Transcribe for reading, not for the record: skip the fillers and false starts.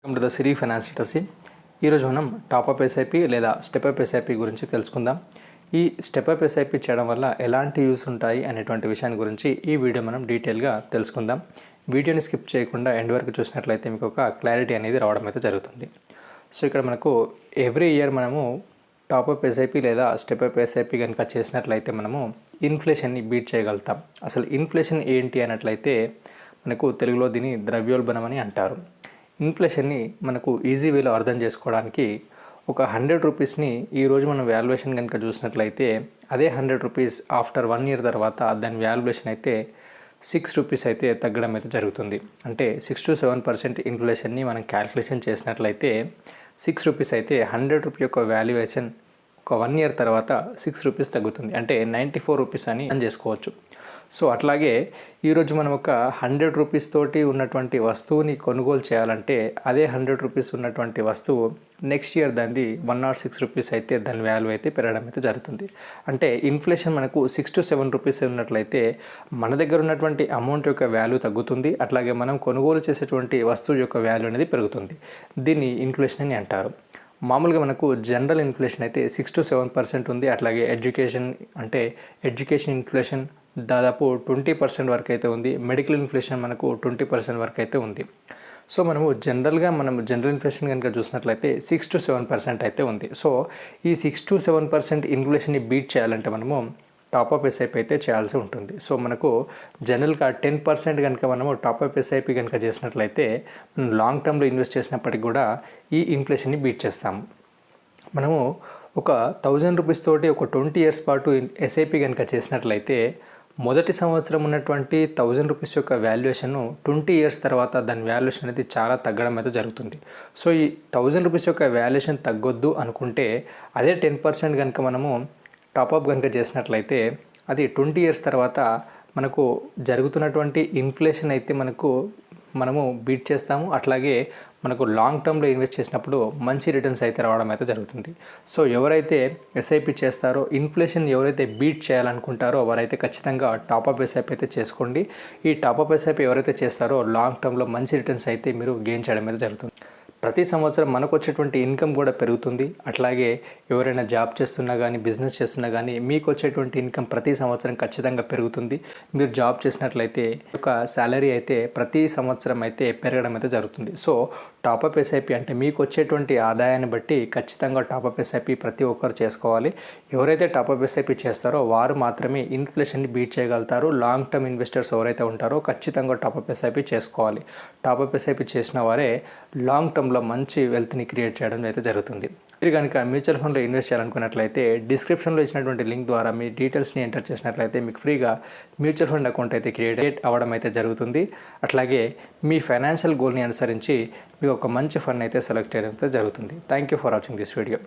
Welcome to the Siri finance literacy. ఈరోజు మనం top-up SIP లేదా స్టెప్అప్ ఎస్ఐపి గురించి తెలుసుకుందాం. ఈ స్టెప్అప్ ఎస్ఐపి చేయడం వల్ల ఎలాంటి యూస్ ఉంటాయి అనేటువంటి విషయాన్ని గురించి ఈ వీడియో మనం డీటెయిల్గా తెలుసుకుందాం. వీడియోని స్కిప్ చేయకుండా ఎండ్ వరకు చూసినట్లయితే మీకు ఒక క్లారిటీ అనేది రావడం అయితే జరుగుతుంది. సో ఇక్కడ మనకు ఎవ్రీ ఇయర్ మనము టాప్అప్ ఎస్ఐపి లేదా స్టెప్అప్ ఎస్ఐపి కనుక చేసినట్లయితే మనము ఇన్ఫ్లేషన్ని బీట్ చేయగలుగుతాం. అసలు ఇన్ఫ్లేషన్ ఏంటి అన్నట్లయితే మనకు తెలుగులో దీన్ని ద్రవ్యోల్బణం అని అంటారు. ఇన్ఫ్లేషన్ని మనకు ఈజీ వేలో అర్థం చేసుకోవడానికి ఒక 100 రూపీస్ని ఈరోజు మనం వాల్యుయేషన్ కనుక చూసినట్లయితే అదే 100 రూపీస్ ఆఫ్టర్ 1 ఇయర్ తర్వాత దాని వాల్యుయేషన్ అయితే 6 రూపీస్ అయితే తగ్గడం అయితే జరుగుతుంది. అంటే 6 to 7% ఇన్ఫ్లేషన్ని మనం క్యాల్కులేషన్ చేసినట్లయితే 6 రూపీస్ అయితే 100 రూపీ యొక్క వాల్యుయేషన్ ఒక 1 ఇయర్ తర్వాత 6 రూపీస్ తగ్గుతుంది. అంటే 94 రూపీస్ అని చేసుకోవచ్చు. సో అట్లాగే ఈరోజు మనం ఒక 100 రూపీస్ తోటి ఉన్నటువంటి వస్తువుని కొనుగోలు చేయాలంటే అదే 100 రూపీస్ ఉన్నటువంటి వస్తువు నెక్స్ట్ ఇయర్ దాన్ని 106 రూపీస్ అయితే దాని వాల్యూ అయితే పెరగడం అయితే జరుగుతుంది. అంటే ఇన్ఫ్లేషన్ మనకు 6 to 7 రూపీస్ ఉన్నట్లయితే మన దగ్గర ఉన్నటువంటి అమౌంట్ యొక్క వాల్యూ తగ్గుతుంది. అట్లాగే మనం కొనుగోలు చేసేటువంటి వస్తువు యొక్క వాల్యూ అనేది పెరుగుతుంది. దీన్ని ఇన్ఫ్లేషన్ అని అంటారు. మామూలుగా మనకు జనరల్ ఇన్ఫ్లేషన్ అయితే 6 to 7% ఉంది. అట్లాగే ఎడ్యుకేషన్ ఇన్ఫ్లేషన్ దాదాపు 20% వరకు అయితే ఉంది. మెడికల్ ఇన్ఫ్లేషన్ మనకు 20% వరకు అయితే ఉంది. సో మనము జనరల్ ఇన్ఫ్లేషన్ కనుక చూసినట్లయితే 6 to 7% అయితే ఉంది. సో ఈ 6 to 7% ఇన్ఫ్లేషన్ని బీట్ చేయాలంటే మనము టాప్అప్ ఎస్ఐపి అయితే చేయాల్సి ఉంటుంది. సో మనకు జనరల్గా 10% కనుక మనము టాప్అప్ ఎస్ఐపి కనుక చేసినట్లయితే లాంగ్ టర్మ్లో ఇన్వెస్ట్ చేసినప్పటికీ కూడా ఈ ఇన్ఫ్లేషన్ని బీట్ చేస్తాము. మనము ఒక 1000 రూపీస్ తోటి ఒక 20 ఇయర్స్ పాటు ఎస్ఐపి కనుక చేసినట్లయితే మొదటి సంవత్సరం ఉన్నటువంటి 1000 రూపీస్ యొక్క వాల్యుయేషన్ 20 ఇయర్స్ తర్వాత దాని వాల్యుయేషన్ అనేది చాలా తగ్గడం అయితే జరుగుతుంది. సో ఈ 1000 రూపీస్ యొక్క వాల్యుయేషన్ తగ్గొద్దు అనుకుంటే అదే 10% కనుక మనము టాప్అప్ కనుక చేసినట్లయితే అది 20 ఇయర్స్ తర్వాత మనకు జరుగుతున్నటువంటి ఇన్ఫ్లేషన్ అయితే మనము బీట్ చేస్తాము. అట్లాగే మనకు లాంగ్ టర్మ్లో ఇన్వెస్ట్ చేసినప్పుడు మంచి రిటర్న్స్ అయితే రావడం అయితే జరుగుతుంది. సో ఎవరైతే ఎస్ఐపి చేస్తారో ఇన్ఫ్లేషన్ ఎవరైతే బీట్ చేయాలనుకుంటారో వారైతే ఖచ్చితంగా టాప్అప్ ఎస్ఐపి అయితే చేసుకోండి. ఈ టాప్అప్ ఎస్ఐపి ఎవరైతే చేస్తారో లాంగ్ టర్మ్లో మంచి రిటర్న్స్ అయితే మీరు గెయిన్ చేయడం అయితే జరుగుతుంది. ప్రతి సంవత్సరం మనకు వచ్చేటువంటి ఇన్కమ్ కూడా పెరుగుతుంది. అట్లాగే ఎవరైనా జాబ్ చేస్తున్నా కానీ బిజినెస్ చేస్తున్నా కానీ మీకు వచ్చేటువంటి ఇన్కమ్ ప్రతి సంవత్సరం ఖచ్చితంగా పెరుగుతుంది. మీరు జాబ్ చేసినట్లయితే ఒక శాలరీ అయితే ప్రతి సంవత్సరం అయితే పెరగడం అయితే జరుగుతుంది. సో టాప్అప్ ఎస్ఐపి అంటే మీకు వచ్చేటువంటి ఆదాయాన్ని బట్టి ఖచ్చితంగా టాప్అప్ ఎస్ఐపి ప్రతి ఒక్కరు చేసుకోవాలి. ఎవరైతే టాప్అప్ ఎస్ఐపి చేస్తారో వారు మాత్రమే ఇన్ఫ్లేషన్ని బీట్ చేయగలుగుతారు. లాంగ్ టర్మ్ ఇన్వెస్టర్స్ ఎవరైతే ఉంటారో ఖచ్చితంగా టాప్అప్ ఎస్ఐపి చేసుకోవాలి. టాప్అప్ ఎస్ఐపి చేసిన వారే లాంగ్ టర్మ్లో మంచి వెల్త్ని క్రియేట్ చేయడం అయితే జరుగుతుంది. మీరు కనుక మ్యూచువల్ ఫండ్లో ఇన్వెస్ట్ చేయాలనుకున్నట్లయితే డిస్క్రిప్షన్లో ఇచ్చినటువంటి లింక్ ద్వారా మీ డీటెయిల్స్ని ఎంటర్ చేసినట్లయితే మీకు ఫ్రీగా మ్యూచువల్ ఫండ్ అకౌంట్ అయితే క్రియేట్ అవ్వడం అయితే జరుగుతుంది. అట్లాగే మీ ఫైనాన్షియల్ గోల్ని అనుసరించి మీకు ఒక మంచి ఫండ్ అయితే సెలెక్ట్ చేయడం అయితే జరుగుతుంది. Thank you for watching this video.